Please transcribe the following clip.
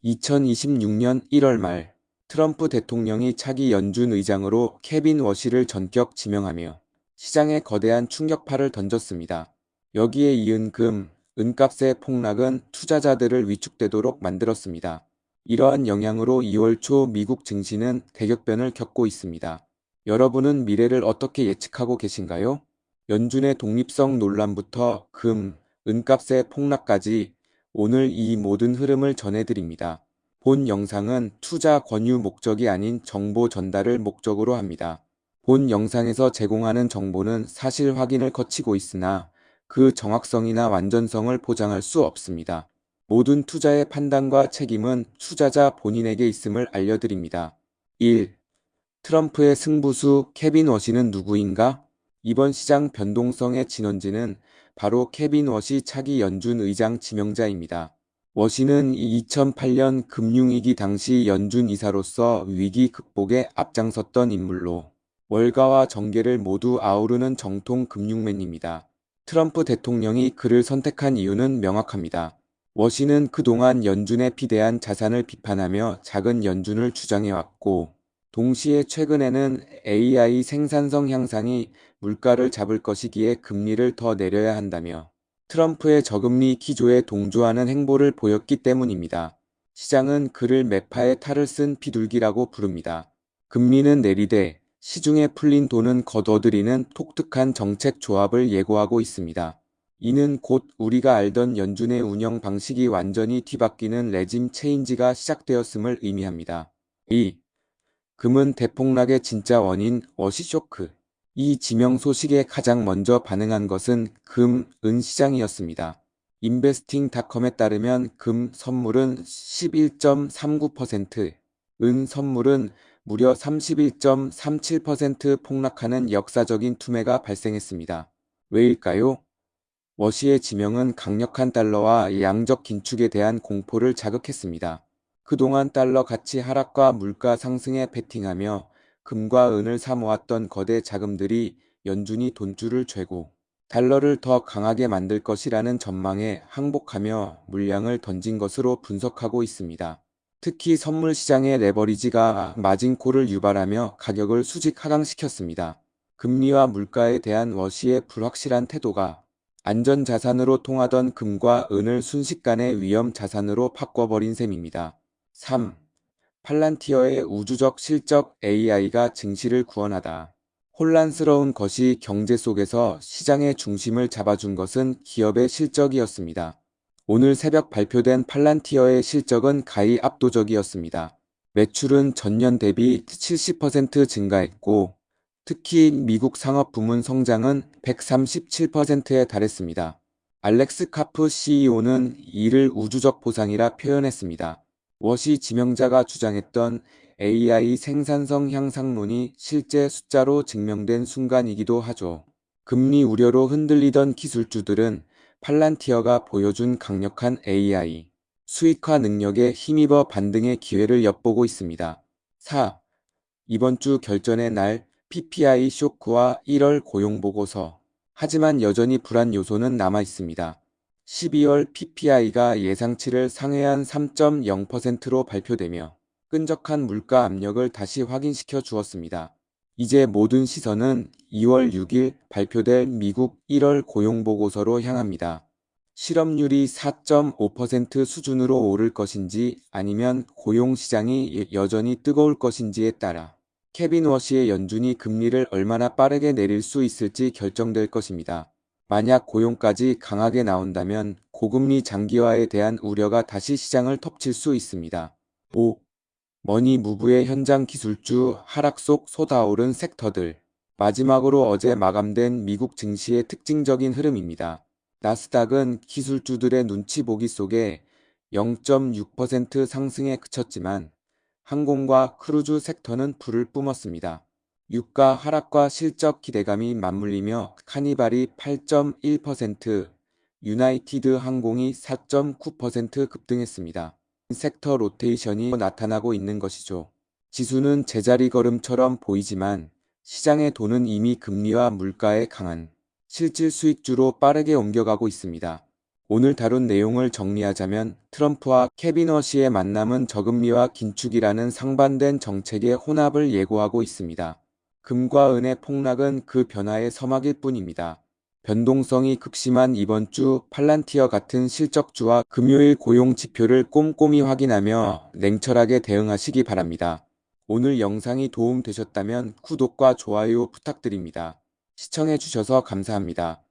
2026년 1월 말 트럼프 대통령이 차기 연준 의장으로 케빈 워시를 전격 지명하며 시장에 거대한 충격파를 던졌습니다. 여기에 이은 은값의 폭락은 투자자들을 위축되도록 만들었습니다. 이러한 영향으로 2월 초 미국 증시는 대격변을 겪고 있습니다. 여러분은 미래를 어떻게 예측하고 계신가요? 연준의 독립성 논란부터 은값의 폭락까지 오늘 이 모든 흐름을 전해드립니다. 본 영상은 투자 권유 목적이 아닌 정보 전달을 목적으로 합니다. 본 영상에서 제공하는 정보는 사실 확인을 거치고 있으나 그 정확성이나 완전성을 보장할 수 없습니다. 모든 투자의 판단과 책임은 투자자 본인에게 있음을 알려드립니다. 1. 트럼프의 승부수 케빈 워시는 누구인가? 이번 시장 변동성의 진원지는 바로 케빈 워시 차기 연준 의장 지명자입니다. 워시는 2008년 금융위기 당시 연준 이사로서 위기 극복에 앞장섰던 인물로 월가와 정계를 모두 아우르는 정통 금융맨입니다. 트럼프 대통령이 그를 선택한 이유는 명확합니다. 워시는 그동안 연준의 비대한 자산을 비판하며 작은 연준을 주장해왔고, 동시에 최근에는 AI 생산성 향상이 물가를 잡을 것이기에 금리를 더 내려야 한다며 트럼프의 저금리 기조에 동조하는 행보를 보였기 때문입니다. 시장은 그를 매파에 탈을 쓴 비둘기라고 부릅니다. 금리는 내리되 시중에 풀린 돈은 걷어들이는 독특한 정책 조합을 예고하고 있습니다. 이는 곧 우리가 알던 연준의 운영 방식이 완전히 뒤바뀌는 레짐 체인지가 시작되었음을 의미합니다. 2. 금은 대폭락의 진짜 원인 워시 쇼크. 이 지명 소식에 가장 먼저 반응한 것은 은 시장이었습니다. 인베스팅닷컴에 따르면 금 선물은 11.39%, 은 선물은 무려 31.37% 폭락하는 역사적인 투매가 발생했습니다. 왜일까요? 워시의 지명은 강력한 달러와 양적 긴축에 대한 공포를 자극했습니다. 그동안 달러 가치 하락과 물가 상승에 베팅하며 금과 은을 사모았던 거대 자금들이 연준이 돈줄을 죄고 달러를 더 강하게 만들 것이라는 전망에 항복하며 물량을 던진 것으로 분석하고 있습니다. 특히 선물 시장의 레버리지가 마진콜을 유발하며 가격을 수직 하강시켰습니다. 금리와 물가에 대한 워시의 불확실한 태도가 안전자산으로 통하던 금과 은을 순식간에 위험 자산으로 바꿔버린 셈입니다. 3. 팔란티어의 우주적 실적 AI가 증시를 구원하다. 혼란스러운 것이 경제 속에서 시장의 중심을 잡아준 것은 기업의 실적이었습니다. 오늘 새벽 발표된 팔란티어의 실적은 가히 압도적이었습니다. 매출은 전년 대비 70% 증가했고, 특히 미국 상업 부문 성장은 137%에 달했습니다. 알렉스 카프 CEO는 이를 우주적 보상이라 표현했습니다. 워시 지명자가 주장했던 AI 생산성 향상론이 실제 숫자로 증명된 순간이기도 하죠. 금리 우려로 흔들리던 기술주들은 팔란티어가 보여준 강력한 AI 수익화 능력에 힘입어 반등의 기회를 엿보고 있습니다. 4. 이번 주 결전의 날 PPI 쇼크와 1월 고용보고서. 하지만 여전히 불안 요소는 남아 있습니다. 12월 PPI가 예상치를 상회한 3.0%로 발표되며 끈적한 물가 압력을 다시 확인시켜 주었습니다. 이제 모든 시선은 2월 6일 발표될 미국 1월 고용보고서로 향합니다. 실업률이 4.5% 수준으로 오를 것인지 아니면 고용시장이 여전히 뜨거울 것인지에 따라 케빈 워시의 연준이 금리를 얼마나 빠르게 내릴 수 있을지 결정될 것입니다. 만약 고용까지 강하게 나온다면 고금리 장기화에 대한 우려가 다시 시장을 덮칠 수 있습니다. 5. 머니 무브의 현장 기술주 하락 속 솟아오른 섹터들. 마지막으로 어제 마감된 미국 증시의 특징적인 흐름입니다. 나스닥은 기술주들의 눈치 보기 속에 0.6% 상승에 그쳤지만 항공과 크루즈 섹터는 불을 뿜었습니다. 유가 하락과 실적 기대감이 맞물리며 카니발이 8.1%, 유나이티드 항공이 4.9% 급등했습니다. 섹터 로테이션이 나타나고 있는 것이죠. 지수는 제자리 걸음처럼 보이지만 시장의 돈은 이미 금리와 물가에 강한 실질 수익주로 빠르게 옮겨가고 있습니다. 오늘 다룬 내용을 정리하자면 트럼프와 케빈 허시의 만남은 저금리와 긴축이라는 상반된 정책의 혼합을 예고하고 있습니다. 금과 은의 폭락은 그 변화의 서막일 뿐입니다. 변동성이 극심한 이번 주 팔란티어 같은 실적주와 금요일 고용 지표를 꼼꼼히 확인하며 냉철하게 대응하시기 바랍니다. 오늘 영상이 도움되셨다면 구독과 좋아요 부탁드립니다. 시청해주셔서 감사합니다.